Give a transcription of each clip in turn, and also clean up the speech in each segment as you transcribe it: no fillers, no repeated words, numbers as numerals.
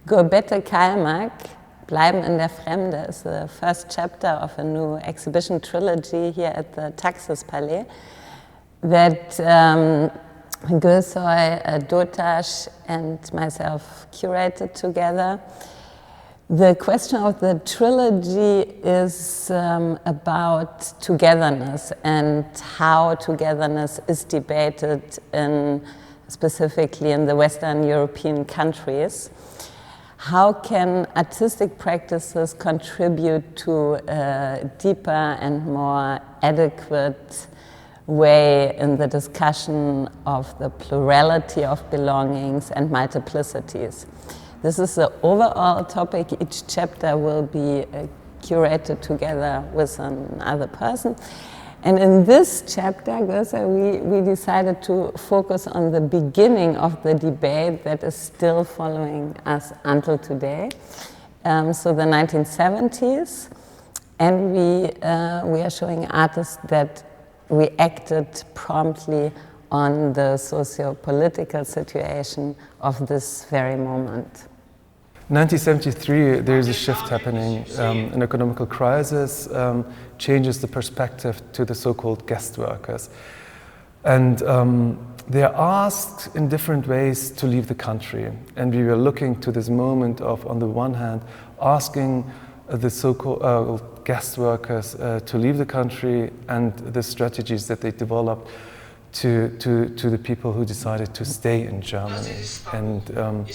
GURBETTE KALMAK, Bleiben in der Fremde is the first chapter of a new exhibition trilogy here at the TAXISPALAIS that Gülsoy, Dotash and myself curated together. The question of the trilogy is about togetherness and how togetherness is debated specifically in the Western European countries. How can artistic practices contribute to a deeper and more adequate way in the discussion of the plurality of belongings and multiplicities? This is the overall topic. Each chapter will be curated together with another person. And in this chapter, we decided to focus on the beginning of the debate that is still following us until today. So the 1970s, and we are showing artists that reacted promptly on the socio-political situation of this very moment. 1973, there is a shift happening. An economical crisis changes the perspective to the so-called guest workers. And they are asked in different ways to leave the country. And we were looking to this moment of, on the one hand, asking the so-called guest workers to leave the country and the strategies that they developed to the people who decided to stay in Germany. And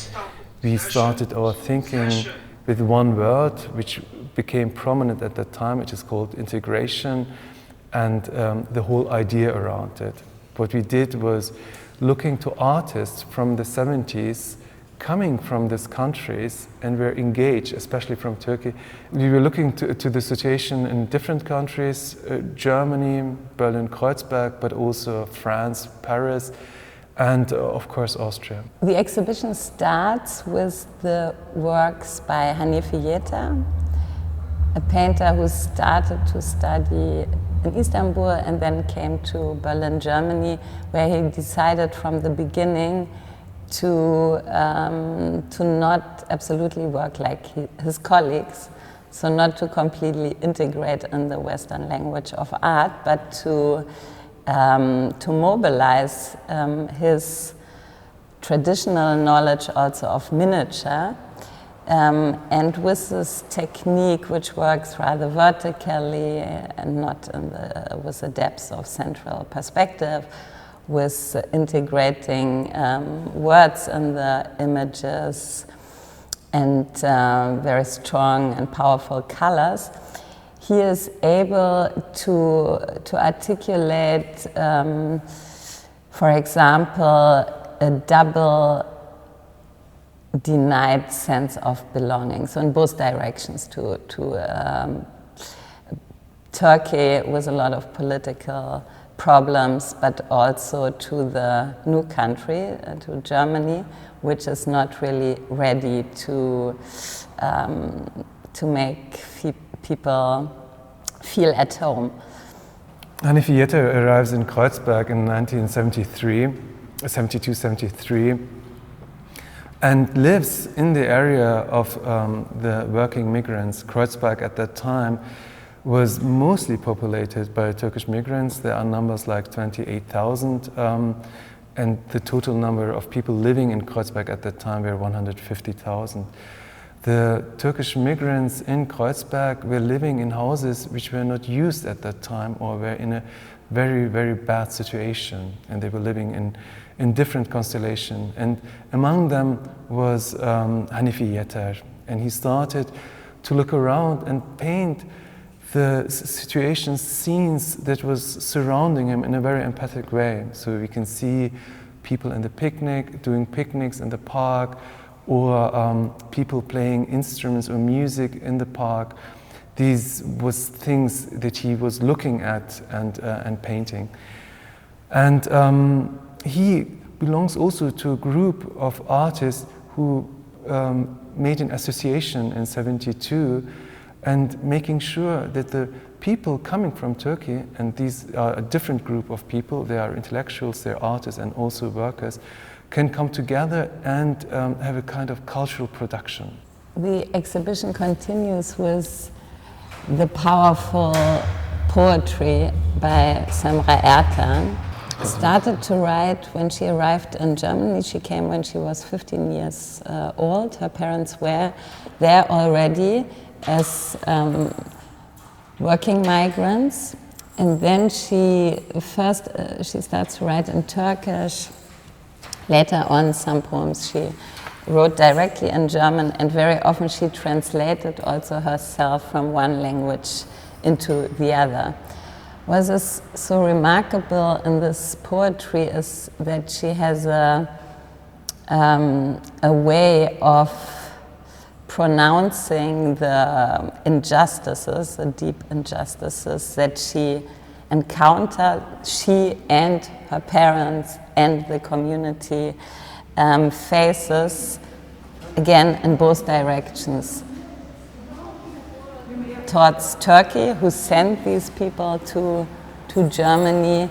we started our thinking with one word, which became prominent at that time, which is called integration, and the whole idea around it. What we did was looking to artists from the 70s coming from these countries and were engaged, especially from Turkey. We were looking to the situation in different countries, Germany, Berlin-Kreuzberg, but also France, Paris, and of course Austria. The exhibition starts with the works by Hanefi Yalter, a painter who started to study in Istanbul and then came to Berlin, Germany, where he decided from the beginning to not absolutely work like his colleagues, so not to completely integrate in the Western language of art, but to mobilize his traditional knowledge also of miniature, and with this technique which works rather vertically and not with the depth of central perspective, with integrating words in the images and very strong and powerful colors. He is able to articulate, for example, a double denied sense of belonging, so in both directions, to Turkey with a lot of political problems, but also to the new country, to Germany, which is not really ready to make people feel at home. Hanefi Yalter arrives in Kreuzberg in 1972-73, and lives in the area of the working migrants. Kreuzberg at that time was mostly populated by Turkish migrants. There are numbers like 28,000, and the total number of people living in Kreuzberg at that time were 150,000. The Turkish migrants in Kreuzberg were living in houses which were not used at that time or were in a very, very bad situation, and they were living in different constellations. And among them was Hanefi Yalter, and he started to look around and paint the situations, scenes that was surrounding him in a very empathic way. So we can see people in the doing picnics in the park, or people playing instruments or music in the park. These was things that he was looking at and painting. And he belongs also to a group of artists who made an association in '72, and making sure that the people coming from Turkey, and these are a different group of people, they are intellectuals, they're artists and also workers, can come together and have a kind of cultural production. The exhibition continues with the powerful poetry by Semra Ertan. Started to write when she arrived in Germany. She came when she was 15 years old. Her parents were there already as working migrants. And then she starts to write in Turkish. Later on, some poems she wrote directly in German, and very often she translated also herself from one language into the other. What is so remarkable in this poetry is that she has a way of pronouncing the injustices, the deep injustices that she encountered, she and her parents and the community faces, again in both directions. Towards Turkey, who sent these people to Germany,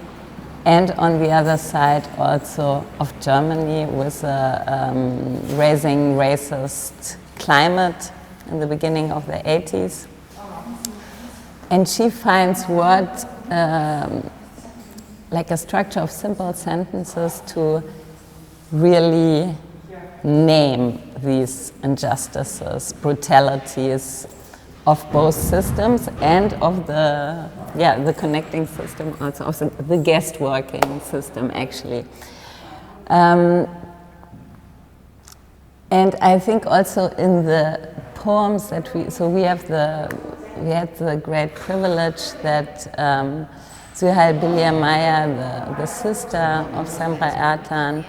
and on the other side also of Germany with a raising racist climate in the beginning of the 80s. And she finds words like a structure of simple sentences to really name these injustices, brutalities of both systems and of the connecting system, also of the guest working system actually. And I think also in the poems that we had the great privilege that Shahid Bilir-Meier, the sister of Semra Ertan,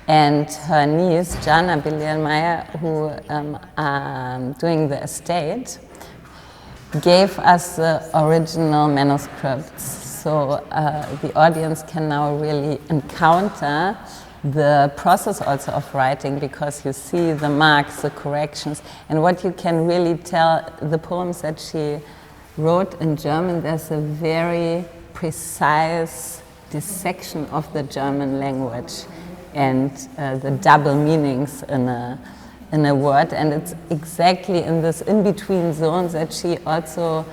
and her niece, Cana Bilir-Meier, who are doing the estate, gave us the original manuscripts. So the audience can now really encounter the process also of writing, because you see the marks, the corrections, and what you can really tell, the poems that she wrote in German, there's a very precise dissection of the German language and the double meanings in a word, and it's exactly in this in-between zones that she also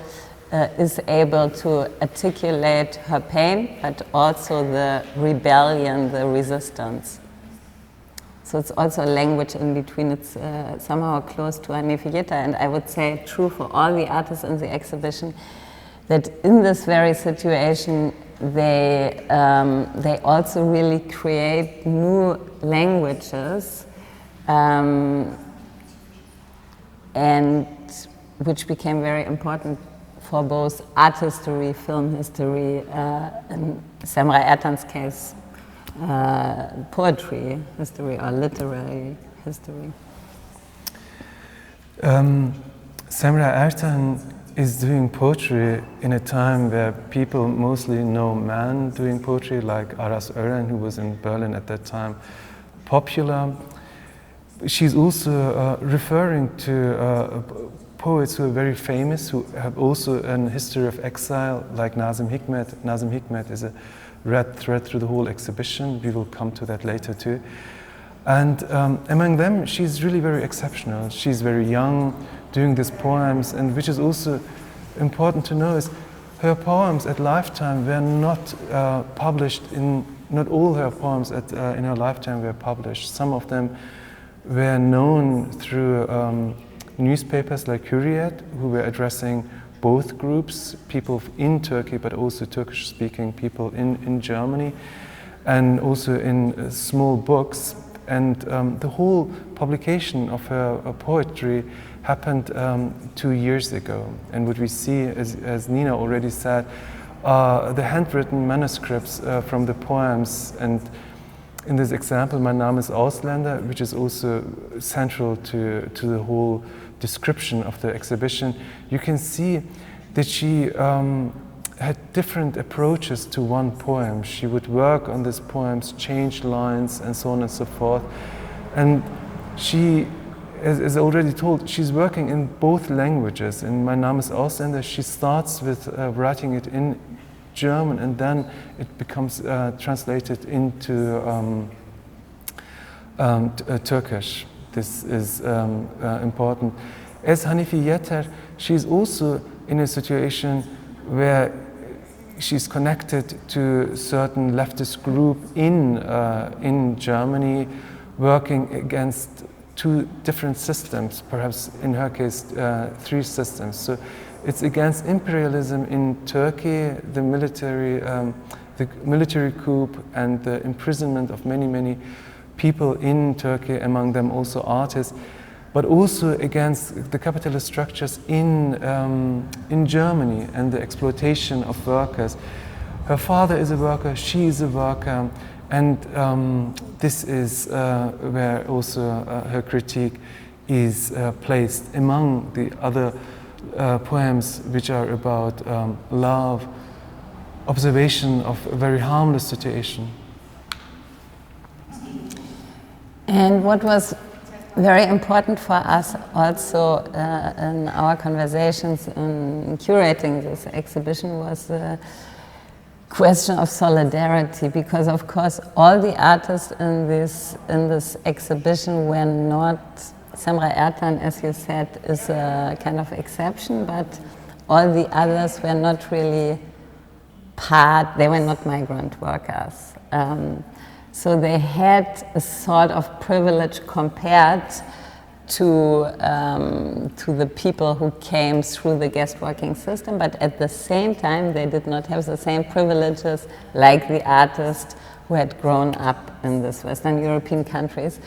is able to articulate her pain, but also the rebellion, the resistance. So it's also a language in between. It's somehow close to Hanefi, and I would say true for all the artists in the exhibition, that in this very situation they also really create new languages, and which became very important for both art history, film history, in Semra Ertan's case, poetry history or literary history. Semra Ertan is doing poetry in a time where people mostly know men doing poetry, like Aras Ören, who was in Berlin at that time, popular. She's also referring to poets who are very famous, who have also a history of exile, like Nazim Hikmet. Nazim Hikmet is a red thread through the whole exhibition. We will come to that later too. And among them, she's really very exceptional. She's very young, doing these poems, and which is also important to know is her poems at lifetime were not published not all her poems in her lifetime were published. Some of them were known through newspapers like Hürriyet, who were addressing both groups, people in Turkey, but also Turkish-speaking people in Germany, and also in small books. And the whole publication of her poetry happened 2 years ago. And what we see, as Nina already said, the handwritten manuscripts from the poems. And in this example, Mein Name ist Ausländer, which is also central to the whole description of the exhibition, you can see that she had different approaches to one poem. She would work on these poems, change lines, and so on and so forth. And she, as already told, she's working in both languages. In Mein Name ist Ausländer, she starts with writing it in German, and then it becomes translated into Turkish. This is important. As Hanefi Yalter, she's also in a situation where she's connected to a certain leftist group in Germany, working against two different systems, perhaps in her case 3 systems. So it's against imperialism in Turkey, the military coup and the imprisonment of many people in Turkey, among them also artists, but also against the capitalist structures in Germany and the exploitation of workers. Her father is a worker, she is a worker, and this is where also her critique is placed among the other poems which are about love, observation of a very harmless situation. And what was very important for us also in our conversations in curating this exhibition was the question of solidarity, because of course all the artists in this exhibition were not, Semra Ertan, as you said, is a kind of exception, but all the others were not really they were not migrant workers. So they had a sort of privilege compared to the people who came through the guest working system, but at the same time they did not have the same privileges like the artists who had grown up in these Western European countries.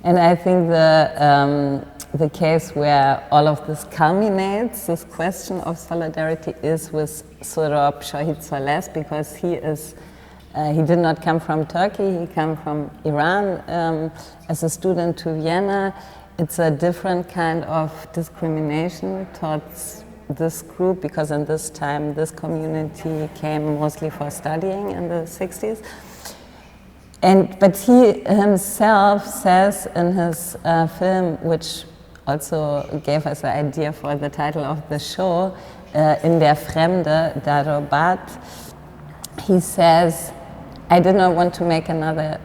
And I think the case where all of this culminates, this question of solidarity, is with Sohrab Shahid, because he did not come from Turkey, he came from Iran as a student to Vienna. It's a different kind of discrimination towards this group, because in this time this community came mostly for studying in the 60s. But he himself says in his film, which also gave us the idea for the title of the show, in der Fremde, Darobat, he says, I did not want to make another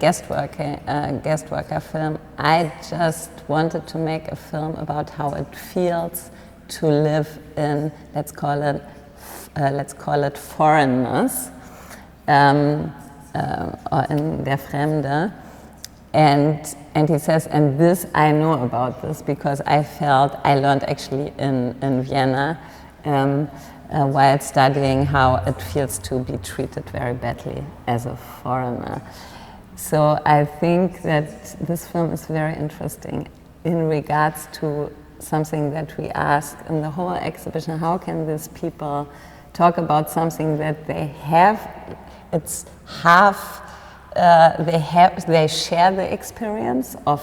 guest worker film. I just wanted to make a film about how it feels to live in, let's call it foreignness, or in der Fremde. And he says, and this, I know about this because I learned actually in Vienna while studying how it feels to be treated very badly as a foreigner. So I think that this film is very interesting in regards to something that we ask in the whole exhibition. How can these people talk about something that they have? It's half, they share the experience of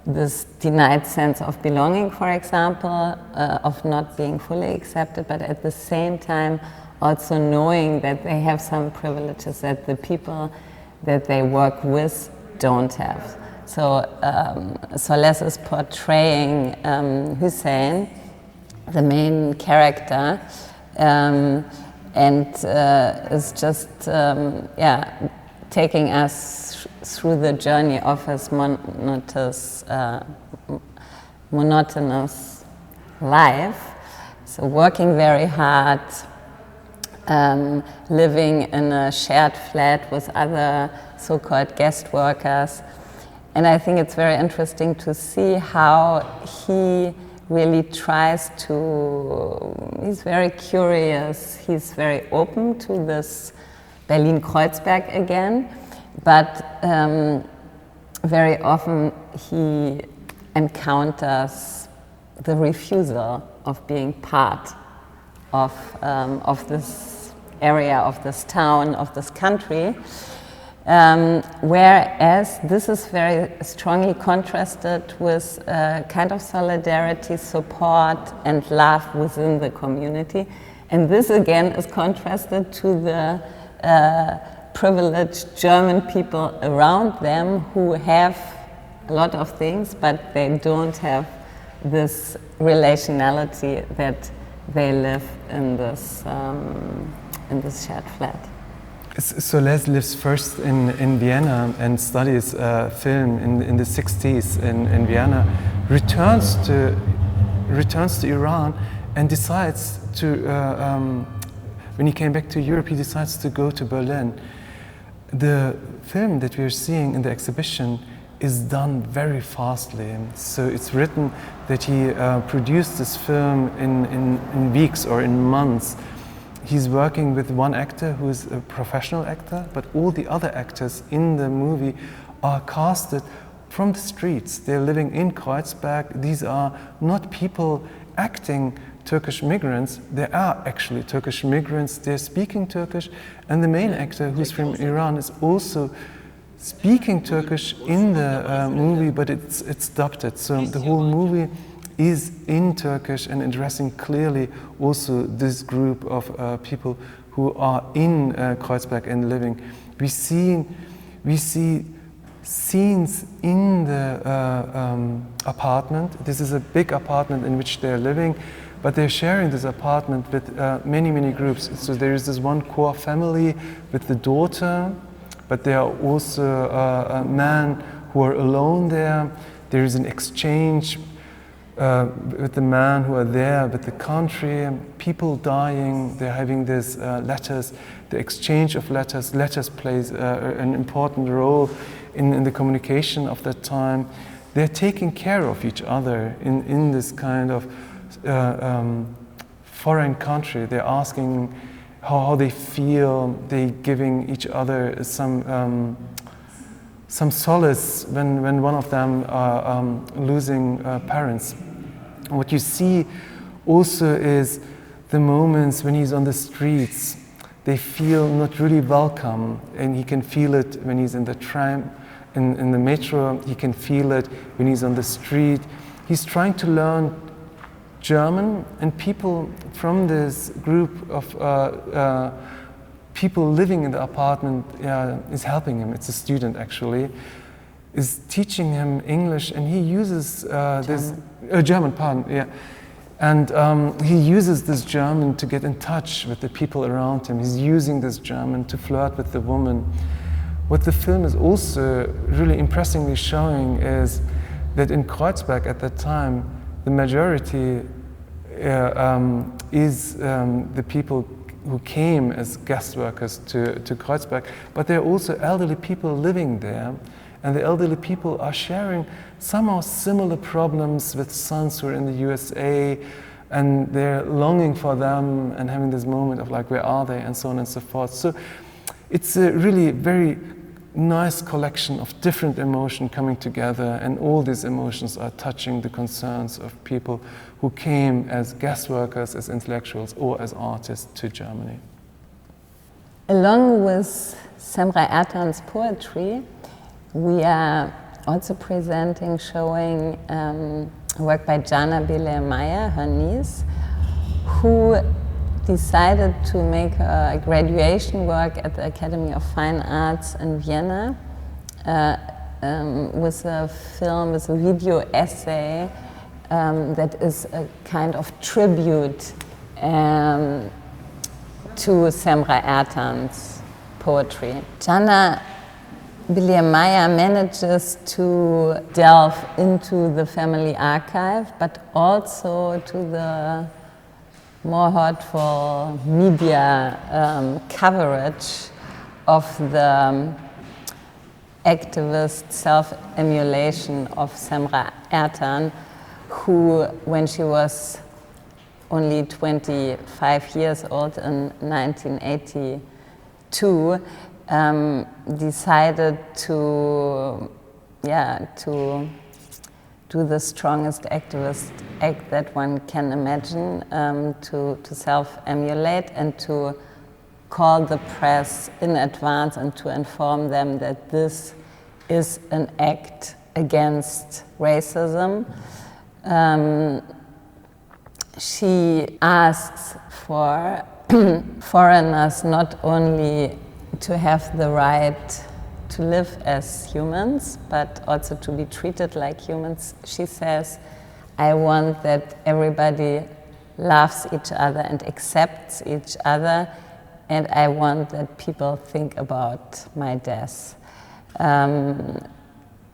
this denied sense of belonging, for example, of not being fully accepted, but at the same time also knowing that they have some privileges that the people that they work with don't have. So Soles is portraying Hussein, the main character, and is just taking us through the journey of his monotonous life. So working very hard, living in a shared flat with other so-called guest workers. And I think it's very interesting to see how he really tries to, he's very curious, he's very open to this Berlin-Kreuzberg again, but very often he encounters the refusal of being part of this area, of this town, of this country. Whereas this is very strongly contrasted with kind of solidarity, support, and love within the community. And this again is contrasted to the privileged German people around them who have a lot of things, but they don't have this relationality that they live in this shared flat. So Les lives first in Vienna and studies film in the 60s in Vienna, returns to Iran and decides to, when he came back to Europe, he decides to go to Berlin. The film that we are seeing in the exhibition is done very fastly. So it's written that he produced this film in weeks or in months. He's working with one actor who is a professional actor, but all the other actors in the movie are casted from the streets. They're living in Kreuzberg. These are not people acting Turkish migrants. They are actually Turkish migrants. They're speaking Turkish, and the main actor, who's from Iran, is also speaking Turkish in the movie, but it's dubbed. So the whole movie is in Turkish and addressing clearly also this group of people who are in Kreuzberg and living. We see scenes in the apartment. This is a big apartment in which they're living, but they're sharing this apartment with many groups. So there is this one core family with the daughter, but there are also men who are alone there. There is an exchange with the men who are there, with the country, people dying. They're having these letters, the exchange of letters. Letters plays an important role in the communication of that time. They're taking care of each other in this kind of foreign country. They're asking how they feel. They're giving each other some solace when one of them are losing parents. What you see also is the moments when he's on the streets. They feel not really welcome, and he can feel it when he's in the tram, in the metro. He can feel it when he's on the street. He's trying to learn German, and people from this group of people living in the apartment is helping him. It's a student actually, is teaching him English, and he uses this German, pardon, yeah. And he uses this German to get in touch with the people around him. He's using this German to flirt with the woman. What the film is also really impressively showing is that in Kreuzberg at that time, the majority is the people who came as guest workers to Kreuzberg, but there are also elderly people living there, and the elderly people are sharing somehow similar problems with sons who are in the USA, and they're longing for them and having this moment of like, where are they, and so on and so forth. So it's a really very nice collection of different emotions coming together, and all these emotions are touching the concerns of people who came as guest workers, as intellectuals, or as artists to Germany. Along with Semra Ertan's poetry, we are also presenting, showing work by Cana Bilir-Meier, her niece, who decided to make a graduation work at the Academy of Fine Arts in Vienna with a film, with a video essay that is a kind of tribute to Semra Ertan's poetry. Cana Bilir-Meier manages to delve into the family archive, but also to the more hurtful media coverage of the activist self-emulation of Semra Ertan, who, when she was only 25 years old in 1982, decided to do the strongest activist act that one can imagine, to self-emulate and to call the press in advance and to inform them that this is an act against racism. She asks for foreigners not only to have the right to live as humans, but also to be treated like humans. She says, I want that everybody loves each other and accepts each other and I want that people think about my death. And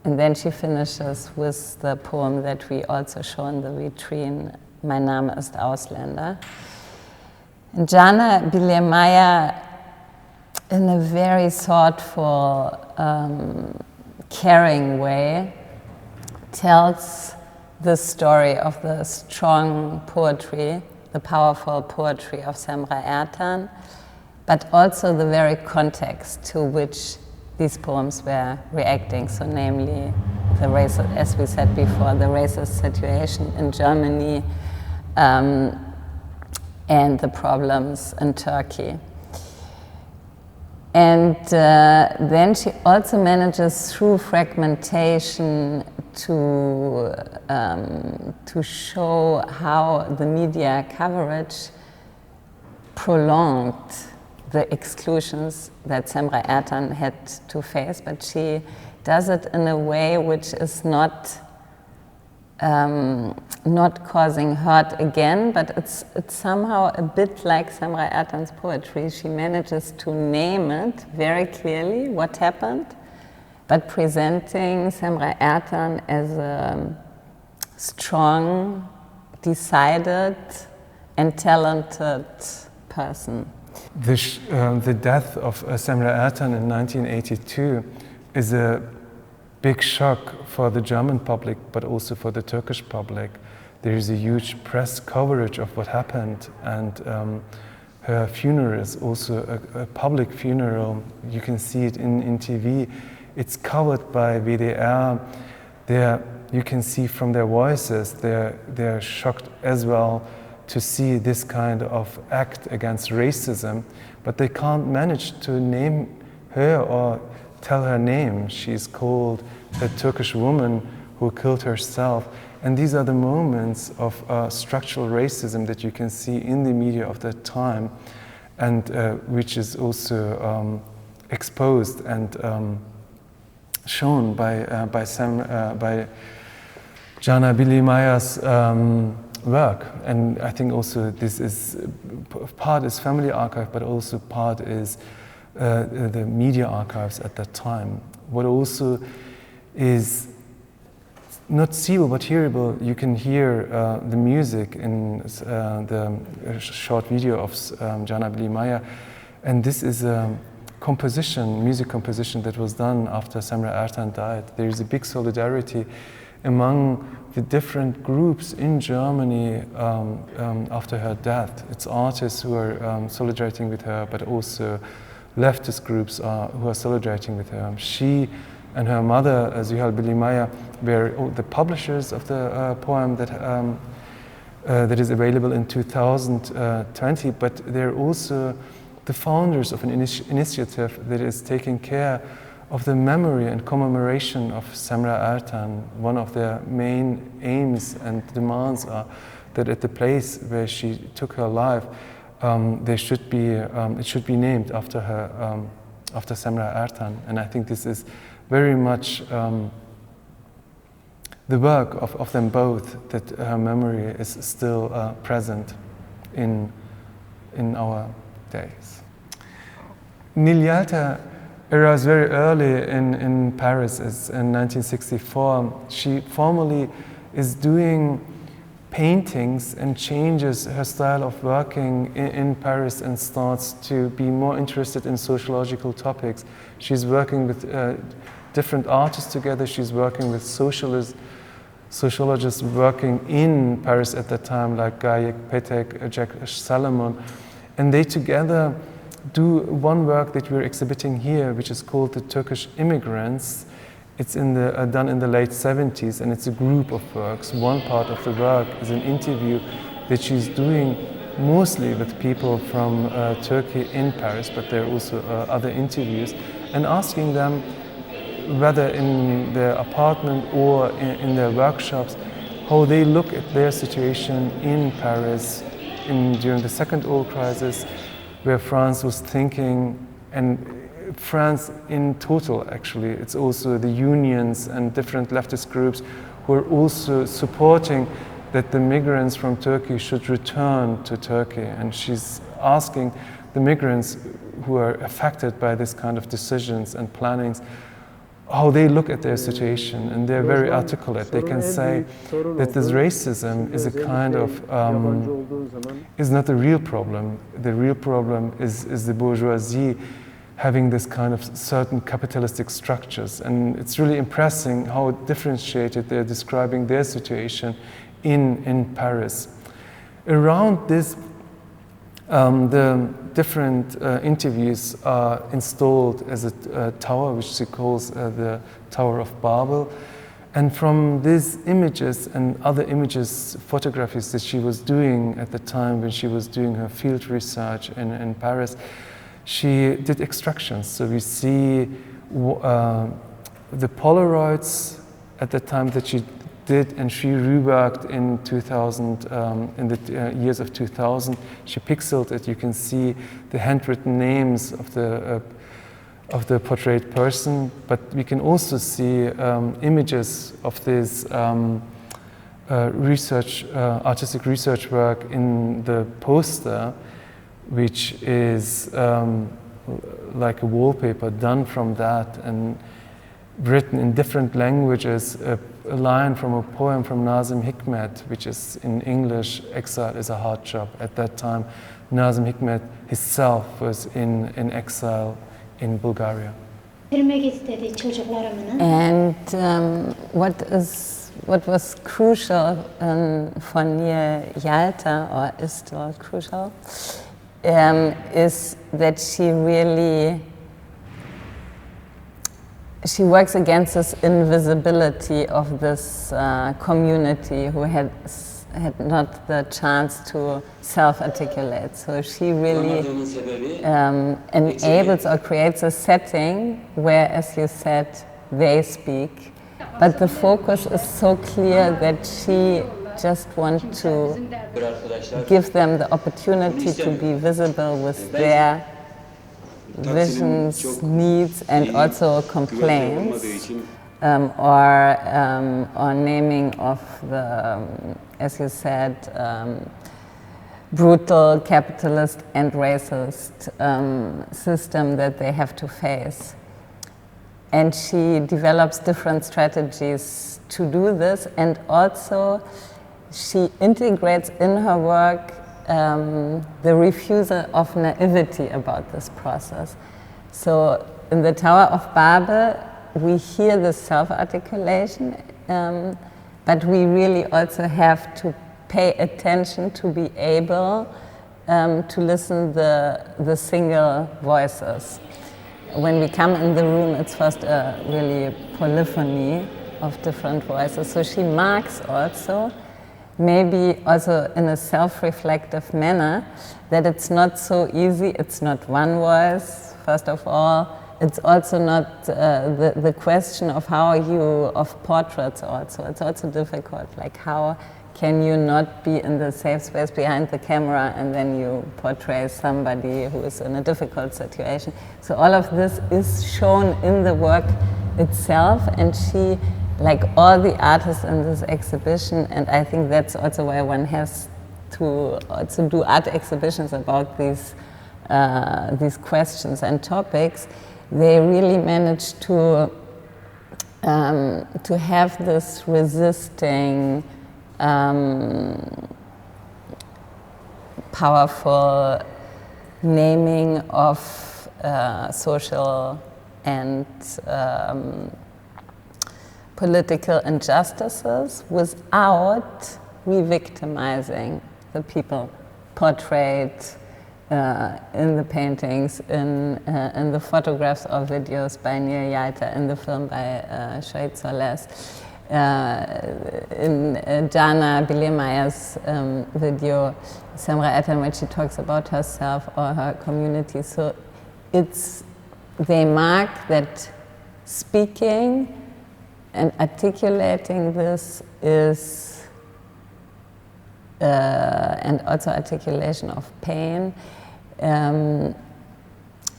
then she finishes with the poem that we also show in the vitrine, Mein Name ist Ausländer. And Cana Bilir-Meier, in a very thoughtful, caring way, tells the story of the strong poetry, the powerful poetry of Semra Ertan, but also the very context to which these poems were reacting, so namely the racist, as we said before, the racist situation in Germany and the problems in Turkey. And then she also manages through fragmentation to show how the media coverage prolonged the exclusions that Semra Ertan had to face, but she does it in a way which is not causing hurt again, but it's somehow a bit like Semra Ertan's poetry. She manages to name it very clearly, what happened, but presenting Semra Ertan as a strong, decided, and talented person. The death of Semra Ertan in 1982 is a big shock for the German public, but also for the Turkish public. There is a huge press coverage of what happened, and her funeral is also a public funeral. You can see it in TV. It's covered by WDR. You can see from their voices, they're shocked as well to see this kind of act against racism, but they can't manage to name her or tell her name. She's called a Turkish woman who killed herself. And these are the moments of structural racism that you can see in the media of that time, and which is also exposed and shown by Cana Bilir-Meier's work. And I think also this is part is family archive, but also part is the media archives at that time. What also is not seeable but hearable, you can hear the music in the short video of Cana Bilir-Meier, and this is a music composition that was done after Semra Ertan died. There is a big solidarity among the different groups in Germany after her death. It's artists who are solidarizing with her, but also leftist groups who are solidarizing with her. She and her mother, Sohrab Bilir-Meier, were the publishers of the poem that is available in 2020, but they're also the founders of an initiative that is taking care of the memory and commemoration of Semra Ertan. One of their main aims and demands are that at the place where she took her life, it should be named after her, after Semra Ertan. And I think this is very much the work of them both, that her memory is still present in our days. Yalter arrives very early in Paris in 1964. She formally is doing paintings and changes her style of working in Paris and starts to be more interested in sociological topics. She's working with different artists together. She's working with sociologists working in Paris at that time, like Guy Petek, Jack Salomon, and they together do one work that we're exhibiting here, which is called The Turkish Immigrants. It's done in the late 70s, and it's a group of works. One part of the work is an interview that she's doing mostly with people from Turkey in Paris, but there are also other interviews, and asking them whether in their apartment or in their workshops, how they look at their situation in Paris during the Second Oil Crisis, where France was thinking, and France in total actually, it's also the unions and different leftist groups who are also supporting that the migrants from Turkey should return to Turkey. And she's asking the migrants who are affected by this kind of decisions and plannings, how they look at their situation, and they're very articulate. They can say that this racism is a kind of, is not the real problem. The real problem is the bourgeoisie having this kind of certain capitalistic structures. And it's really impressive how differentiated they're describing their situation in Paris. Around this, the different interviews are installed as a tower, which she calls the Tower of Babel. And from these images and other images, photographies that she was doing at the time when she was doing her field research in Paris, she did extractions. So we see the Polaroids at the time that she did, and she reworked in 2000, in the years of 2000. She pixeled it. You can see the handwritten names of the portrayed person, but we can also see images of this artistic research work in the poster, which is like a wallpaper done from that and written in different languages. A line from a poem from Nazim Hikmet, which is in English, "Exile is a hard job." At that time, Nazim Hikmet himself was in exile in Bulgaria. And what was crucial for near Yalter, or is still crucial, is that she works against this invisibility of this community who had not the chance to self-articulate. So she really enables or creates a setting where, as you said, they speak. But the focus is so clear that she just wants to give them the opportunity to be visible with their visions, needs, and also complaints, or naming of the, as you said, brutal capitalist and racist system that they have to face. And she develops different strategies to do this, and also she integrates in her work the refusal of naivety about this process. So in the Tower of Babel, we hear the self-articulation, but we really also have to pay attention to be able to listen the single voices. When we come in the room, it's first a really polyphony of different voices. So she marks also, maybe also in a self-reflective manner, that it's not so easy. It's not one voice, first of all. It's also not the question of of portraits also. It's also difficult, like how can you not be in the safe space behind the camera and then you portray somebody who is in a difficult situation. So all of this is shown in the work itself, and she, like all the artists in this exhibition, and I think that's also why one has to also do art exhibitions about these questions and topics, they really managed to have this resisting, powerful naming of social and political injustices without re-victimizing the people portrayed in the paintings, in the photographs or videos by Neil Yalter, in the film by Shahid. In Cana, Bilir-Meier's video, Semra Ertan, when she talks about herself or her community. So they mark that speaking and articulating this is, and also articulation of pain,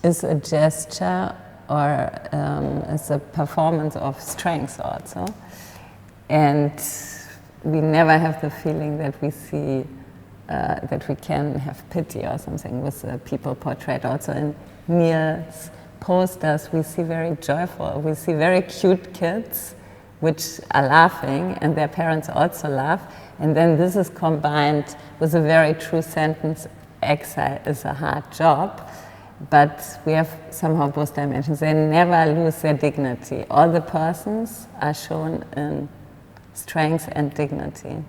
is a gesture or is a performance of strength also. And we never have the feeling that we see that we can have pity or something with the people portrayed. Also in Neil's posters, we see very joyful, we see very cute kids which are laughing, and their parents also laugh. And then this is combined with a very true sentence, exile is a hard job. But we have somehow both dimensions. They never lose their dignity. All the persons are shown in strength and dignity.